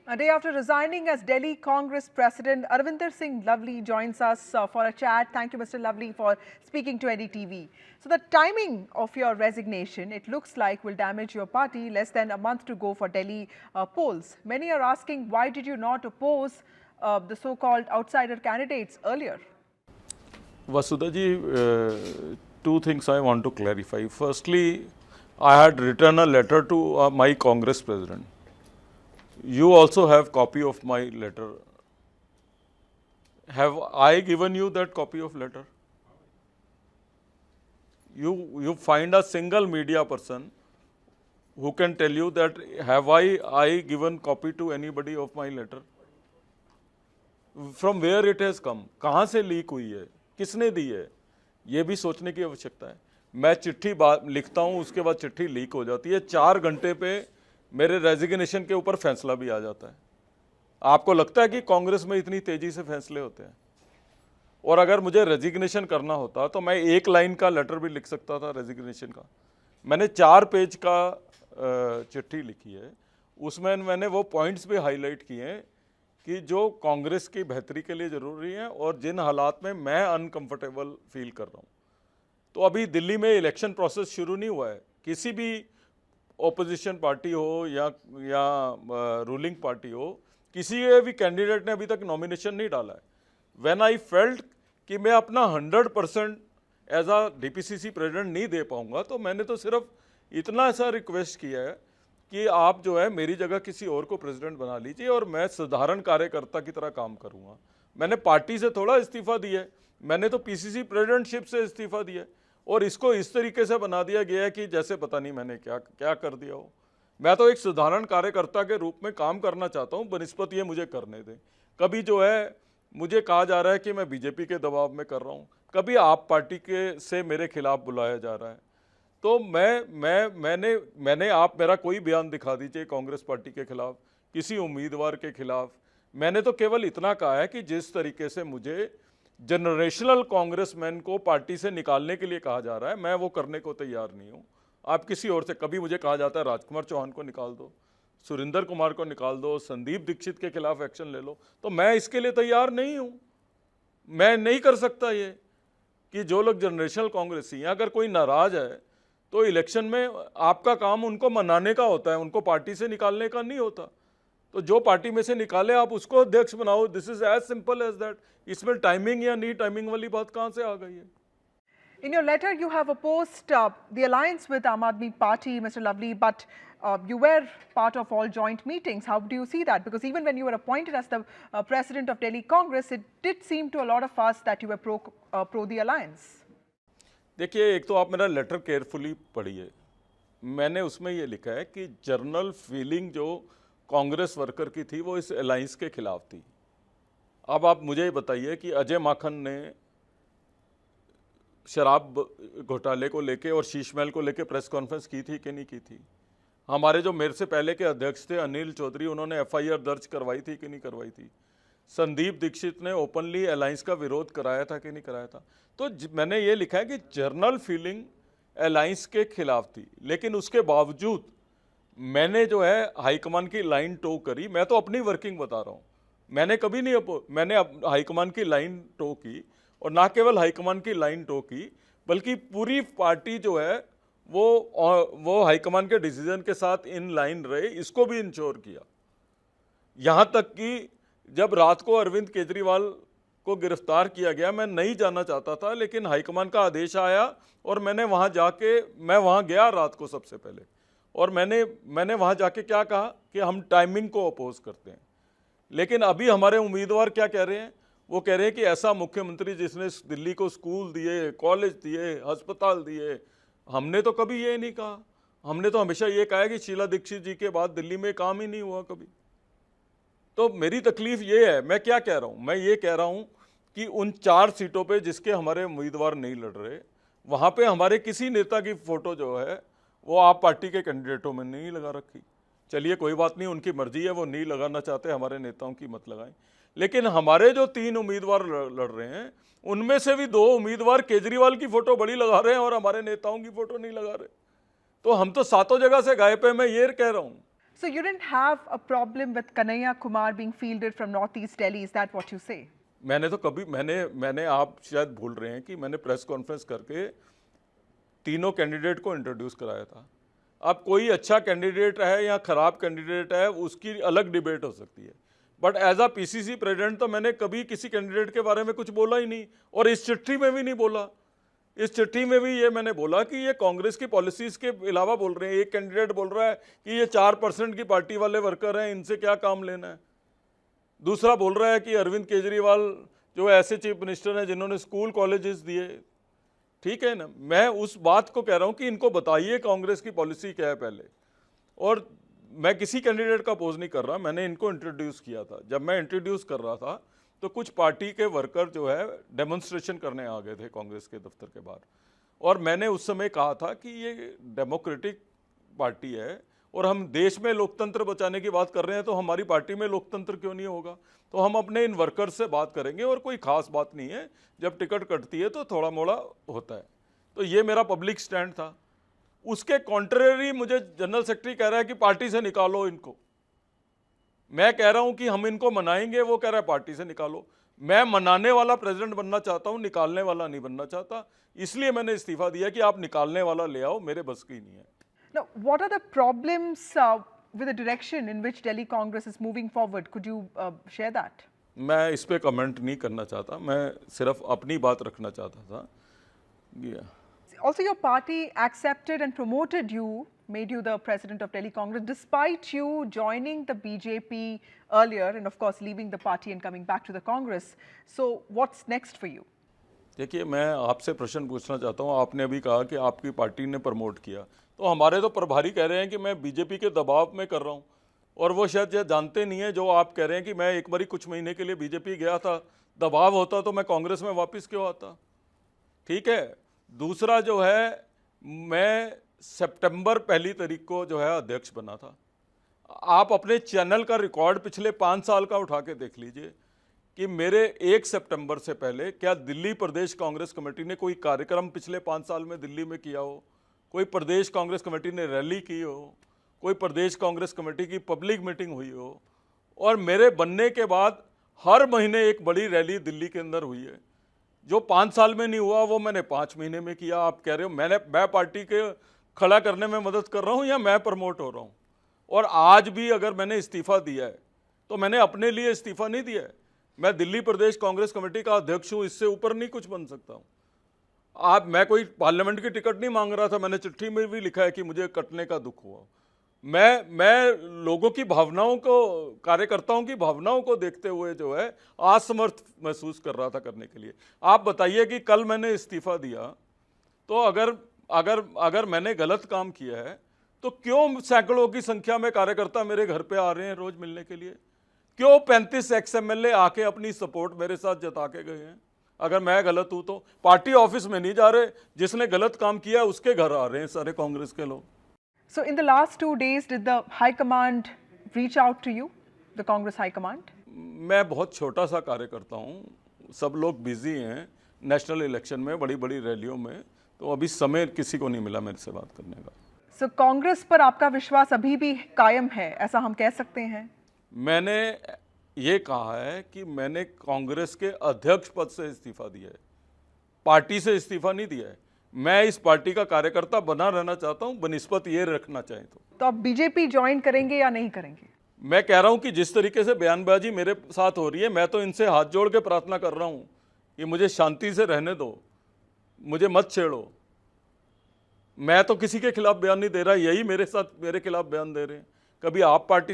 A day after resigning as Delhi Congress President, Arvinder Singh Lovely joins us for a chat. Thank you, Mr. Lovely, for speaking to NDTV. So the timing of your resignation, it looks like, will damage your party. Less than a month to go for Delhi polls. Many are asking, why did you not oppose the so-called outsider candidates earlier? Vasudha ji, two things I want to clarify. Firstly, I had written a letter to my Congress president. You also have copy of my letter. Have I given you that copy of letter? You find a single media person who can tell you that have I given copy to anybody of my letter? From where it has come? कहाँ से leak हुई है? किसने दी है? ये भी सोचने की आवश्यकता है. मैं चिट्ठी लिखता हूँ, उसके बाद चिट्ठी लीक हो जाती है. 4 घंटे पे मेरे रेजिग्नेशन के ऊपर फैसला भी आ जाता है. आपको लगता है कि कांग्रेस में इतनी तेजी से फैसले होते हैं? और अगर मुझे रेजिग्नेशन करना होता तो मैं 1 लाइन का लेटर भी लिख सकता था रेजिग्नेशन का. मैंने 4 पेज का चिट्ठी लिखी है. उसमें मैंने वो पॉइंट्स भी हाईलाइट किए हैं कि जो कांग्रेस की बेहतरी के लिए ज़रूरी है और जिन हालात में मैं अनकंफर्टेबल फील कर रहा हूँ. तो अभी दिल्ली में इलेक्शन प्रोसेस शुरू नहीं हुआ है. किसी भी ओपोजिशन पार्टी हो या रूलिंग पार्टी हो, किसी भी कैंडिडेट ने अभी तक नॉमिनेशन नहीं डाला है. व्हेन आई फेल्ट कि मैं अपना 100% एज अ डीपीसीसी प्रेसिडेंट नहीं दे पाऊंगा, तो मैंने तो सिर्फ इतना सा रिक्वेस्ट किया है कि आप जो है मेरी जगह किसी और को प्रेसिडेंट बना लीजिए और मैं साधारण कार्यकर्ता की तरह काम करूंगा. मैंने पार्टी से थोड़ा इस्तीफा दिया है, मैंने तो पीसीसी प्रेसिडेंटशिप से इस्तीफा दिया है और इसको इस तरीके से बना दिया गया है कि जैसे पता नहीं मैंने क्या क्या कर दिया हो. मैं तो एक साधारण कार्यकर्ता के रूप में काम करना चाहता हूँ, बनिस्बत ये मुझे करने दें. कभी जो है मुझे कहा जा रहा है कि मैं बीजेपी के दबाव में कर रहा हूँ, कभी आप पार्टी के से मेरे खिलाफ बुलाया जा रहा है. तो मैंने आप मेरा कोई बयान दिखा दीजिए कांग्रेस पार्टी के खिलाफ, किसी उम्मीदवार के खिलाफ. मैंने तो केवल इतना कहा है कि जिस तरीके से मुझे जनरेशनल कांग्रेसमैन को पार्टी से निकालने के लिए कहा जा रहा है, मैं वो करने को तैयार नहीं हूँ. आप किसी और से, कभी मुझे कहा जाता है राजकुमार चौहान को निकाल दो, सुरेंद्र कुमार को निकाल दो, संदीप दीक्षित के खिलाफ एक्शन ले लो, तो मैं इसके लिए तैयार नहीं हूँ. मैं नहीं कर सकता ये कि जो लोग जनरेशनल कांग्रेसी हैं, अगर कोई नाराज है तो इलेक्शन में आपका काम उनको मनाने का होता है, उनको पार्टी से निकालने का नहीं होता. तो जो पार्टी में से निकाले आप उसको अध्यक्ष बनाओ. This is as simple as that. इसमें टाइमिंग या नहीं टाइमिंग वाली बात कहाँ से आ गई है? In your letter, you have opposed the alliance with Aam Aadmi Party, Mr. Lovely, but you were part of all joint meetings. How do you see that? Because even when you were appointed as the president of Delhi Congress, it did seem to a lot of us that you were pro the alliance. देखिए, एक तो आप मेरा letter carefully पढ़िए. मैंने उसमें ये लिखा है कि जर्नल फीलिंग जो कांग्रेस वर्कर की थी वो इस अलायंस के खिलाफ थी. अब आप मुझे बताइए कि अजय माखन ने शराब घोटाले को लेके और शीश महल को लेके प्रेस कॉन्फ्रेंस की थी कि नहीं की थी? हमारे जो मेरे से पहले के अध्यक्ष थे अनिल चौधरी, उन्होंने एफआईआर दर्ज करवाई थी कि नहीं करवाई थी? संदीप दीक्षित ने ओपनली अलायंस का विरोध कराया था कि नहीं कराया था? तो मैंने ये लिखा है कि जर्नल फीलिंग अलायंस के खिलाफ थी, लेकिन उसके बावजूद मैंने जो है हाईकमान की लाइन टो करी. मैं तो अपनी वर्किंग बता रहा हूँ, मैंने कभी नहीं मैंने हाईकमान की लाइन टो की, और ना केवल हाईकमान की लाइन टो की बल्कि पूरी पार्टी जो है वो हाईकमान के डिसीजन के साथ इन लाइन रहे, इसको भी इंश्योर किया. यहाँ तक कि जब रात को अरविंद केजरीवाल को गिरफ्तार किया गया, मैं नहीं जाना चाहता था, लेकिन हाईकमान का आदेश आया और मैं वहाँ गया रात को सबसे पहले, और मैंने वहाँ जाके क्या कहा कि हम टाइमिंग को अपोज करते हैं. लेकिन अभी हमारे उम्मीदवार क्या कह रहे हैं? वो कह रहे हैं कि ऐसा मुख्यमंत्री जिसने दिल्ली को स्कूल दिए, कॉलेज दिए, अस्पताल दिए. हमने तो कभी ये नहीं कहा. हमने तो हमेशा ये कहा है कि शीला दीक्षित जी के बाद दिल्ली में काम ही नहीं हुआ कभी. तो मेरी तकलीफ ये है. मैं क्या कह रहा हूँ? मैं ये कह रहा हूँ कि उन 4 सीटों पे जिसके हमारे उम्मीदवार नहीं लड़ रहे, वहाँ पे हमारे किसी नेता की फ़ोटो जो है वो आप पार्टी के कैंडिडेटों में नहीं लगा रखी. चलिए कोई बात नहीं, उनकी मर्जी है, वो नहीं लगाना चाहते, हमारे नेताओं की मत लगाएं. लेकिन हमारे जो 3 उम्मीदवार लड़ रहे हैं, उनमें से भी 2 उम्मीदवार केजरीवाल की फ़ोटो बड़ी लगा रहे हैं और हमारे नेताओं की फ़ोटो नहीं लगा रहे. तो हम तो सातों जगह से गायब है, मैं ये कह रहा हूँ. So you didn't have a problem with Kanhaiya Kumar being fielded from Northeast Delhi, is that what you say? मैंने तो कभी मैंने आप शायद भूल रहे हैं कि मैंने प्रेस कॉन्फ्रेंस करके तीनों कैंडिडेट को इंट्रोड्यूस कराया था। अब कोई अच्छा कैंडिडेट है या खराब कैंडिडेट है उसकी अलग डिबेट हो सकती है, but as a PCC president तो मैंने कभी किसी कैंडिडेट के बारे में कुछ बोला ही नहीं, और इस चिट्ठी में भी नहीं बोला। इस चिट्ठी में भी ये मैंने बोला कि ये कांग्रेस की पॉलिसीज के अलावा बोल रहे हैं। एक कैंडिडेट बोल रहा है कि ये 4% की पार्टी वाले वर्कर हैं, इनसे क्या काम लेना है। दूसरा बोल रहा है कि अरविंद केजरीवाल जो ऐसे चीफ मिनिस्टर हैं जिन्होंने स्कूल कॉलेजेस दिए। ठीक है ना, मैं उस बात को कह रहा हूं कि इनको बताइए कांग्रेस की पॉलिसी क्या है पहले। और मैं किसी कैंडिडेट का अपोज नहीं कर रहा, मैंने इनको इंट्रोड्यूस किया था। जब मैं इंट्रोड्यूस कर रहा था तो कुछ पार्टी के वर्कर जो है डेमोन्स्ट्रेशन करने आ गए थे कांग्रेस के दफ्तर के बाहर, और मैंने उस समय कहा था कि ये डेमोक्रेटिक पार्टी है और हम देश में लोकतंत्र बचाने की बात कर रहे हैं, तो हमारी पार्टी में लोकतंत्र क्यों नहीं होगा। तो हम अपने इन वर्कर्स से बात करेंगे, और कोई खास बात नहीं है, जब टिकट कटती है तो थोड़ा मोड़ा होता है। तो ये मेरा पब्लिक स्टैंड था। उसके कॉन्ट्रेरी मुझे जनरल सेक्रेटरी कह रहा है कि पार्टी से निकालो इनको। मैं कह रहा हूं कि हम इनको मनाएंगे, वो कह रहा है पार्टी से निकालो। मैं मनाने वाला प्रेसिडेंट बनना चाहता हूं, निकालने वाला नहीं बनना चाहता, इसलिए मैंने इस्तीफा दिया कि आप निकालने वाला ले आओ, मेरे बस की नहीं है। Now, what are the problems with the direction in which Delhi Congress is moving forward? Could you share that? मैं इस पे कमेंट नहीं करना चाहता, मैं सिर्फ अपनी बात रखना चाहता था। Also, your party accepted and promoted you, made you the president of Delhi Congress, despite you joining the BJP earlier and of course leaving the party and coming back to the Congress. So, what's next for you? देखिए, मैं आपसे प्रश्न पूछना चाहता हूँ। आपने अभी कहा कि आपकी पार्टी ने प्रमोट किया, तो हमारे तो प्रभारी कह रहे हैं कि मैं बीजेपी के दबाव में कर रहा हूँ, और वो शायद ये जानते नहीं है जो आप कह रहे हैं कि मैं एक बारी कुछ महीने के लिए बीजेपी गया था, दबाव होता तो मैं कांग्रेस में वापस क्यों आता। ठीक है। दूसरा जो है, मैं सितंबर 1 तारीख को जो है अध्यक्ष बना था। आप अपने चैनल का रिकॉर्ड पिछले 5 साल का उठा के देख लीजिए कि मेरे 1 सितंबर से पहले क्या दिल्ली प्रदेश कांग्रेस कमेटी ने कोई कार्यक्रम पिछले 5 साल में दिल्ली में किया हो, कोई प्रदेश कांग्रेस कमेटी ने रैली की हो, कोई प्रदेश कांग्रेस कमेटी की पब्लिक मीटिंग हुई हो। और मेरे बनने के बाद हर महीने एक बड़ी रैली दिल्ली के अंदर हुई है। जो 5 साल में नहीं हुआ वो मैंने 5 महीने में किया। आप कह रहे हो मैं पार्टी के खड़ा करने में मदद कर रहा हूँ या मैं प्रमोट हो रहा हूँ। और आज भी अगर मैंने इस्तीफा दिया है तो मैंने अपने लिए इस्तीफा नहीं दिया है। मैं दिल्ली प्रदेश कांग्रेस कमेटी का अध्यक्ष हूँ, इससे ऊपर नहीं कुछ बन सकता हूँ। मैं कोई पार्लियामेंट की टिकट नहीं मांग रहा था, मैंने चिट्ठी में भी लिखा है कि मुझे कटने का दुख हुआ। मैं लोगों की भावनाओं को, कार्यकर्ताओं की भावनाओं को देखते हुए जो है असमर्थ महसूस कर रहा था करने के लिए। आप बताइए कि कल मैंने इस्तीफा दिया तो अगर मैंने गलत काम किया है तो क्यों सैकड़ों की संख्या में कार्यकर्ता मेरे घर पे आ रहे हैं रोज मिलने के लिए? क्यों 35 एक्स-एमएलए आके अपनी सपोर्ट मेरे साथ जता के गए हैं? अगर मैं गलत हूं तो पार्टी ऑफिस में नहीं जा रहे, जिसने गलत काम किया उसके घर आ रहे हैं सारे कांग्रेस के लोग। So in the last 2 days, did the High Command reach out to you, the Congress High Command? मैं बहुत छोटा सा कार्यकर्ता हूँ, सब लोग बिजी हैं नेशनल इलेक्शन में, बड़ी बड़ी रैलियों में, तो अभी समय किसी को नहीं मिला मेरे से बात करने का। So कांग्रेस पर आपका विश्वास अभी भी कायम है, ऐसा हम कह सकते हैं? मैंने ये कहा है कि मैंने कांग्रेस के अध्यक्ष पद से इस्तीफा दिया है, पार्टी से इस्तीफा नहीं दिया है। मैं इस पार्टी का कार्यकर्ता बना रहना चाहता हूं, बनिस्बत ये रखना चाहें तो। आप बीजेपी ज्वाइन करेंगे या नहीं करेंगे? मैं कह रहा हूं कि जिस तरीके से बयानबाजी मेरे साथ हो रही है, मैं तो इनसे हाथ जोड़ के प्रार्थना कर रहा हूं कि मुझे शांति से रहने दो, मुझे मत छेड़ो। मैं तो किसी के खिलाफ बयान नहीं दे रहा, यही मेरे साथ मेरे खिलाफ बयान दे रहे हैं। कभी आप पार्टी से